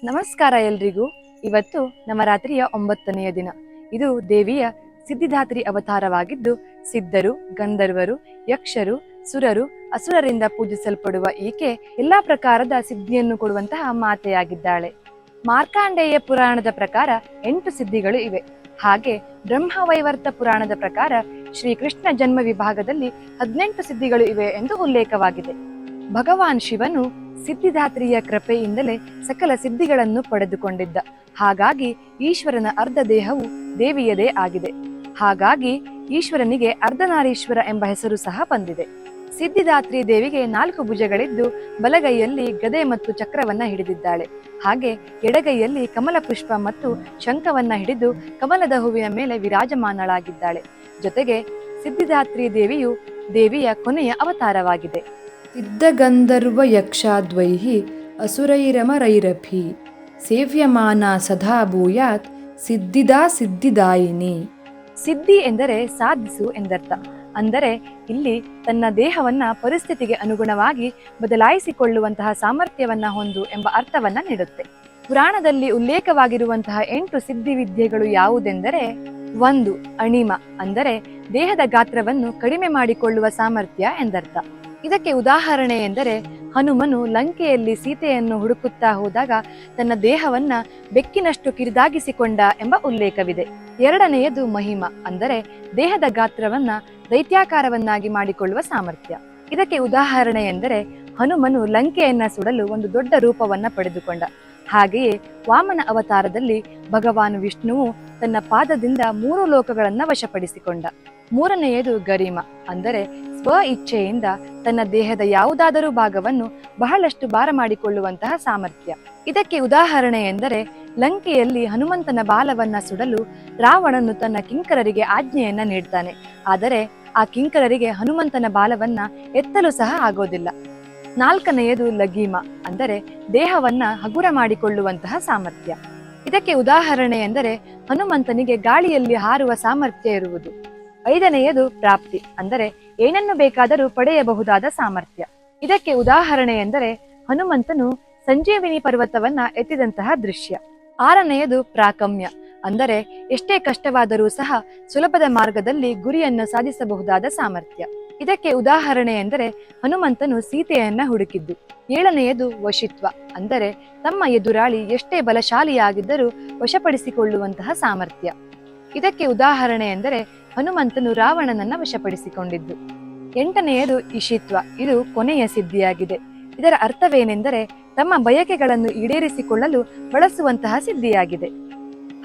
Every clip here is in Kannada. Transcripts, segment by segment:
ನಮಸ್ಕಾರ ಎಲ್ರಿಗೂ. ಇವತ್ತು ನವರಾತ್ರಿಯ 9ನೆಯ ದಿನ. ಇದು ದೇವಿಯ ಸಿದ್ಧಿದಾತ್ರಿ ಅವತಾರವಾಗಿದ್ದು, ಸಿದ್ಧರು, ಗಂಧರ್ವರು, ಯಕ್ಷರು, ಸುರರು, ಅಸುರರಿಂದ ಪೂಜಿಸಲ್ಪಡುವ ಈಕೆ ಎಲ್ಲಾ ಪ್ರಕಾರದ ಸಿದ್ಧಿಯನ್ನು ಕೊಡುವಂತಹ ಮಾತೆಯಾಗಿದ್ದಾಳೆ. ಮಾರ್ಕಾಂಡೇಯ ಪುರಾಣದ ಪ್ರಕಾರ 8 ಸಿದ್ಧಿಗಳು ಇವೆ. ಹಾಗೆ ಬ್ರಹ್ಮವೈವರ್ತ ಪುರಾಣದ ಪ್ರಕಾರ ಶ್ರೀಕೃಷ್ಣ ಜನ್ಮ ವಿಭಾಗದಲ್ಲಿ 18 ಸಿದ್ಧಿಗಳು ಇವೆ ಎಂದು ಉಲ್ಲೇಖವಾಗಿದೆ. ಭಗವಾನ್ ಶಿವನು ಸಿದ್ಧಿದಾತ್ರಿಯ ಕೃಪೆಯಿಂದಲೇ ಸಕಲ ಸಿದ್ಧಿಗಳನ್ನು ಪಡೆದುಕೊಂಡಿದ್ದ. ಹಾಗಾಗಿ ಈಶ್ವರನ ಅರ್ಧ ದೇಹವು ದೇವಿಯದೇ ಆಗಿದೆ. ಹಾಗಾಗಿ ಈಶ್ವರನಿಗೆ ಅರ್ಧನಾರೀಶ್ವರ ಎಂಬ ಹೆಸರು ಸಹ ಬಂದಿದೆ. ಸಿದ್ಧಿದಾತ್ರಿ ದೇವಿಗೆ 4 ಭುಜಗಳಿದ್ದು ಬಲಗೈಯಲ್ಲಿ ಗದೆ ಮತ್ತು ಚಕ್ರವನ್ನ ಹಿಡಿದಿದ್ದಾಳೆ. ಹಾಗೆ ಎಡಗೈಯಲ್ಲಿ ಕಮಲ ಪುಷ್ಪ ಮತ್ತು ಶಂಖವನ್ನ ಹಿಡಿದು ಕಮಲದ ಹೂವಿನ ಮೇಲೆ ವಿರಾಜಮಾನಳಾಗಿದ್ದಾಳೆ. ಜೊತೆಗೆ ಸಿದ್ಧಿದಾತ್ರಿ ದೇವಿಯು ದೇವಿಯ ಕೊನೆಯ ಅವತಾರವಾಗಿದೆ. ಸಿದ್ಧಗಂಧರ್ವ ಯಕ್ಷಾದ್ವೈಃ ಅಸುರೈರಮರೈರಭಿ ಸೇವ್ಯಮಾನ ಸದಾ ಭೂಯಾತ್ ಸಿದ್ಧಿದಾ ಸಿದ್ಧಿದಾಯಿನಿ. ಸಿದ್ಧಿ ಎಂದರೆ ಸಾಧಿಸು ಎಂದರ್ಥ. ಅಂದರೆ ಇಲ್ಲಿ ತನ್ನ ದೇಹವನ್ನ ಪರಿಸ್ಥಿತಿಗೆ ಅನುಗುಣವಾಗಿ ಬದಲಾಯಿಸಿಕೊಳ್ಳುವಂತಹ ಸಾಮರ್ಥ್ಯವನ್ನ ಹೊಂದು ಎಂಬ ಅರ್ಥವನ್ನ ನೀಡುತ್ತೆ. ಪುರಾಣದಲ್ಲಿ ಉಲ್ಲೇಖವಾಗಿರುವಂತಹ 8 ಸಿದ್ಧಿ ವಿದ್ಯೆಗಳು ಯಾವುದೆಂದರೆ, 1. ಅಣಿಮ, ಅಂದರೆ ದೇಹದ ಗಾತ್ರವನ್ನು ಕಡಿಮೆ ಮಾಡಿಕೊಳ್ಳುವ ಸಾಮರ್ಥ್ಯ ಎಂದರ್ಥ. ಇದಕ್ಕೆ ಉದಾಹರಣೆ ಎಂದರೆ ಹನುಮನು ಲಂಕೆಯಲ್ಲಿ ಸೀತೆಯನ್ನು ಹುಡುಕುತ್ತಾ ಹೋದಾಗ ತನ್ನ ದೇಹವನ್ನ ಬೆಕ್ಕಿನಷ್ಟು ಕಿರಿದಾಗಿಸಿಕೊಂಡ ಎಂಬ ಉಲ್ಲೇಖವಿದೆ. 2ನೇಯದು ಮಹಿಮ, ಅಂದರೆ ದೇಹದ ಗಾತ್ರವನ್ನ ದೈತ್ಯಾಕಾರವನ್ನಾಗಿ ಮಾಡಿಕೊಳ್ಳುವ ಸಾಮರ್ಥ್ಯ. ಇದಕ್ಕೆ ಉದಾಹರಣೆ ಎಂದರೆ ಹನುಮನು ಲಂಕೆಯನ್ನ ಸುಡಲು ಒಂದು ದೊಡ್ಡ ರೂಪವನ್ನ ಪಡೆದುಕೊಂಡ. ಹಾಗೆಯೇ ವಾಮನ ಅವತಾರದಲ್ಲಿ ಭಗವಾನ್ ವಿಷ್ಣುವು ತನ್ನ ಪಾದದಿಂದ 3 ಲೋಕಗಳನ್ನ ವಶಪಡಿಸಿಕೊಂಡ. 3ನೇಯದು ಗರಿಮ, ಅಂದರೆ ಸ್ವ ಇಚ್ಛೆಯಿಂದ ತನ್ನ ದೇಹದ ಯಾವುದಾದರೂ ಭಾಗವನ್ನು ಬಹಳಷ್ಟು ಭಾರ ಮಾಡಿಕೊಳ್ಳುವಂತಹ ಸಾಮರ್ಥ್ಯ. ಇದಕ್ಕೆ ಉದಾಹರಣೆ ಎಂದರೆ ಲಂಕೆಯಲ್ಲಿ ಹನುಮಂತನ ಬಾಲವನ್ನ ಸುಡಲು ರಾವಣನು ತನ್ನ ಕಿಂಕರರಿಗೆ ಆಜ್ಞೆಯನ್ನ ನೀಡ್ತಾನೆ. ಆದರೆ ಆ ಕಿಂಕರರಿಗೆ ಹನುಮಂತನ ಬಾಲವನ್ನ ಎತ್ತಲು ಸಹ ಆಗೋದಿಲ್ಲ. 4ನೇಯದು ಲಗೀಮ, ಅಂದರೆ ದೇಹವನ್ನ ಹಗುರ ಮಾಡಿಕೊಳ್ಳುವಂತಹ ಸಾಮರ್ಥ್ಯ. ಇದಕ್ಕೆ ಉದಾಹರಣೆ ಎಂದರೆ ಹನುಮಂತನಿಗೆ ಗಾಳಿಯಲ್ಲಿ ಹಾರುವ ಸಾಮರ್ಥ್ಯ ಇರುವುದು. 5ನೇಯದು ಪ್ರಾಪ್ತಿ, ಅಂದರೆ ಏನನ್ನು ಬೇಕಾದರೂ ಪಡೆಯಬಹುದಾದ ಸಾಮರ್ಥ್ಯ. ಇದಕ್ಕೆ ಉದಾಹರಣೆ ಎಂದರೆ ಹನುಮಂತನು ಸಂಜೀವಿನಿ ಪರ್ವತವನ್ನ ಎತ್ತಿದಂತಹ ದೃಶ್ಯ. 6ನೇಯದು ಪ್ರಾಕಮ್ಯ, ಅಂದರೆ ಎಷ್ಟೇ ಕಷ್ಟವಾದರೂ ಸಹ ಸುಲಭದ ಮಾರ್ಗದಲ್ಲಿ ಗುರಿಯನ್ನು ಸಾಧಿಸಬಹುದಾದ ಸಾಮರ್ಥ್ಯ. ಇದಕ್ಕೆ ಉದಾಹರಣೆ ಎಂದರೆ ಹನುಮಂತನು ಸೀತೆಯನ್ನ ಹುಡುಕಿದ್ದು. 7ನೇಯದು ವಶಿತ್ವ, ಅಂದರೆ ತಮ್ಮ ಎದುರಾಳಿ ಎಷ್ಟೇ ಬಲಶಾಲಿಯಾಗಿದ್ದರೂ ವಶಪಡಿಸಿಕೊಳ್ಳುವಂತಹ ಸಾಮರ್ಥ್ಯ. ಇದಕ್ಕೆ ಉದಾಹರಣೆ ಎಂದರೆ ಹನುಮಂತನು ರಾವಣನನ್ನ ವಶಪಡಿಸಿಕೊಂಡಿದ್ದು. 8ನೇಯದು ಇಶಿತ್ವ, ಇದು ಕೊನೆಯ ಸಿದ್ಧಿಯಾಗಿದೆ. ಇದರ ಅರ್ಥವೇನೆಂದರೆ ತಮ್ಮ ಬಯಕೆಗಳನ್ನು ಈಡೇರಿಸಿಕೊಳ್ಳಲು ಬಳಸುವಂತಹ ಸಿದ್ಧಿಯಾಗಿದೆ.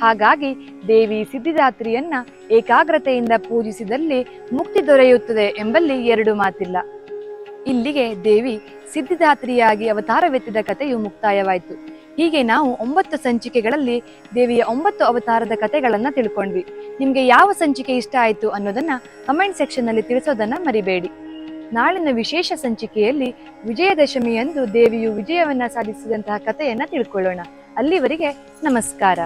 ಹಾಗಾಗಿ ದೇವಿ ಸಿದ್ಧಿದಾತ್ರಿಯನ್ನ ಏಕಾಗ್ರತೆಯಿಂದ ಪೂಜಿಸಿದಲ್ಲಿ ಮುಕ್ತಿ ದೊರೆಯುತ್ತದೆ ಎಂಬಲ್ಲಿ 2 ಮಾತಿಲ್ಲ. ಇಲ್ಲಿಗೆ ದೇವಿ ಸಿದ್ಧಿದಾತ್ರಿಯಾಗಿ ಅವತಾರವೆತ್ತಿದ ಕಥೆಯು ಮುಕ್ತಾಯವಾಯಿತು. ಹೀಗೆ ನಾವು 9 ಸಂಚಿಕೆಗಳಲ್ಲಿ ದೇವಿಯ 9 ಅವತಾರದ ಕಥೆಗಳನ್ನ ತಿಳ್ಕೊಂಡ್ವಿ. ನಿಮ್ಗೆ ಯಾವ ಸಂಚಿಕೆ ಇಷ್ಟ ಆಯ್ತು ಅನ್ನೋದನ್ನ ಕಮೆಂಟ್ ಸೆಕ್ಷನ್ ನಲ್ಲಿ ತಿಳಿಸೋದನ್ನ ಮರಿಬೇಡಿ. ನಾಳಿನ ವಿಶೇಷ ಸಂಚಿಕೆಯಲ್ಲಿ ವಿಜಯದಶಮಿಯಂದು ದೇವಿಯು ವಿಜಯವನ್ನ ಸಾಧಿಸಿದಂತಹ ಕಥೆಯನ್ನ ತಿಳ್ಕೊಳ್ಳೋಣ. ಅಲ್ಲಿವರೆಗೆ ನಮಸ್ಕಾರ.